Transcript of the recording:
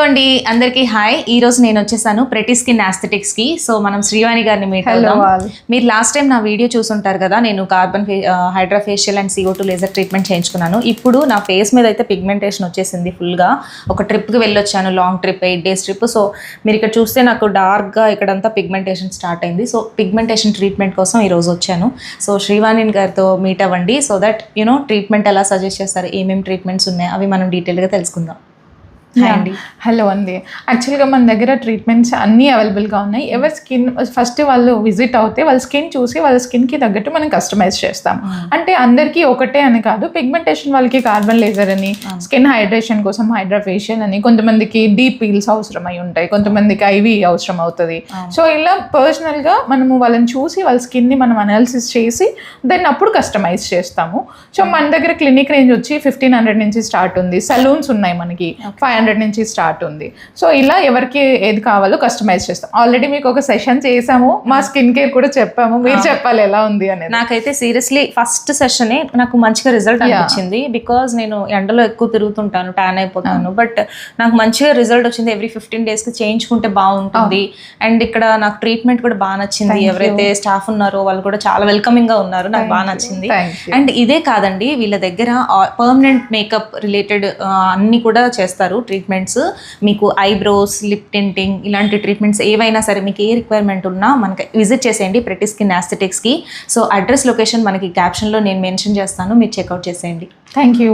అండి, అందరికీ హాయ్. ఈ రోజు నేను వచ్చేసాను ప్రెటీ స్కిన్ ఆస్థెటిక్స్ కి. సో మనం శ్రీవాణి గారిని మీట్ అవుదాం. మీరు లాస్ట్ టైం నా వీడియో చూసుంటారు కదా, నేను carbon hydra facial and CO2 laser treatment చేయించుకున్నాను. ఇప్పుడు నా ఫేస్ మీద అయితే పిగ్మెంటేషన్ వచ్చేసింది ఫుల్గా. ఒక ట్రిప్కి వెళ్ళొచ్చాను, long trip, 8 days trip. So మీరు ఇక్కడ చూస్తే నాకు డార్క్గా ఇక్కడంతా పిగ్మెంటేషన్ స్టార్ట్ అయింది. సో పిగ్మెంటేషన్ ట్రీట్మెంట్ కోసం ఈరోజు వచ్చాను. సో శ్రీవాణి గారితో మీట్ అవ్వండి, సో దట్ యూనో ట్రీట్మెంట్ ఎలా సజెస్ట్ చేస్తారు, ఏమేమి ట్రీట్మెంట్స్ ఉన్నాయి అవి మనం డీటెయిల్గా తెలుసుకుందాం. హలో అండి, యాక్చువల్గా మన దగ్గర ట్రీట్మెంట్స్ అన్నీ అవైలబుల్గా ఉన్నాయి. ఎవరి స్కిన్ ఫస్ట్ వాళ్ళు విజిట్ అవుతే వాళ్ళ స్కిన్ చూసి వాళ్ళ స్కిన్కి తగ్గట్టు మనం కస్టమైజ్ చేస్తాం. అంటే అందరికీ ఒకటే అని కాదు, పిగ్మెంటేషన్ వాళ్ళకి కార్బన్ లేజర్ అని, స్కిన్ హైడ్రేషన్ కోసం హైడ్రా ఫేషియల్ అని, కొంతమందికి డీప్ పీల్స్ అవసరం అయి ఉంటాయి, కొంతమందికి IV అవసరం అవుతుంది. సో ఇలా పర్సనల్గా మనము వాళ్ళని చూసి వాళ్ళ స్కిన్ని మనం అనాలిసిస్ చేసి దెన్ అప్పుడు కస్టమైజ్ చేస్తాము. సో మన దగ్గర క్లినిక్ రేంజ్ వచ్చి 1500 నుంచి స్టార్ట్ ఉంది. సలూన్స్ ఉన్నాయి మనకి 500 నుంచి స్టార్ట్ ఉంది. సో ఇలా ఎవరికి ఏది కావాలో కస్టమైజ్ చేస్తాం. ఆల్రెడీ మీకు ఒక సెషన్ చేసాము, మా స్కిన్ కేర్ కూడా చెప్పాము, మీరు చెప్పాలి ఎలా ఉంది అనేది. నాకైతే సీరియస్లీ ఫస్ట్ సెషనే నాకు మంచిగా రిజల్ట్ అనిపించింది. బికాజ్ నేను ఎండలో ఎక్కువ తిరుగుతుంటాను, ట్యాన్ అయిపోతాను, బట్ నాకు మంచిగా రిజల్ట్ వచ్చింది. ఎవ్రీ 15 daysకి చేయించుకుంటే బాగుంటుంది. అండ్ ఇక్కడ నాకు ట్రీట్మెంట్ కూడా బాగా నచ్చింది. ఎవరైతే స్టాఫ్ ఉన్నారో వాళ్ళు కూడా చాలా వెల్కమింగ్ గా ఉన్నారు, నాకు బాగా నచ్చింది. అండ్ ఇదే కాదండి, వీళ్ళ దగ్గర పర్మనెంట్ మేకప్ రిలేటెడ్ అన్ని కూడా చేస్తారు ట్రీట్మెంట్స్. మీకు ఐబ్రోస్, లిప్ టింటింగ్ ఇలాంటి ట్రీట్మెంట్స్ ఏవైనా సరే మీకు ఏ రిక్వైర్మెంట్ ఉన్నా మనకి విజిట్ చేసేయండి ప్రెటీ స్కిన్ ఆస్థెటిక్స్కి. సో అడ్రస్, లొకేషన్ మనకి క్యాప్షన్లో నేను మెన్షన్ చేస్తాను, మీరు చెక్అవుట్ చేసేయండి. Thank you.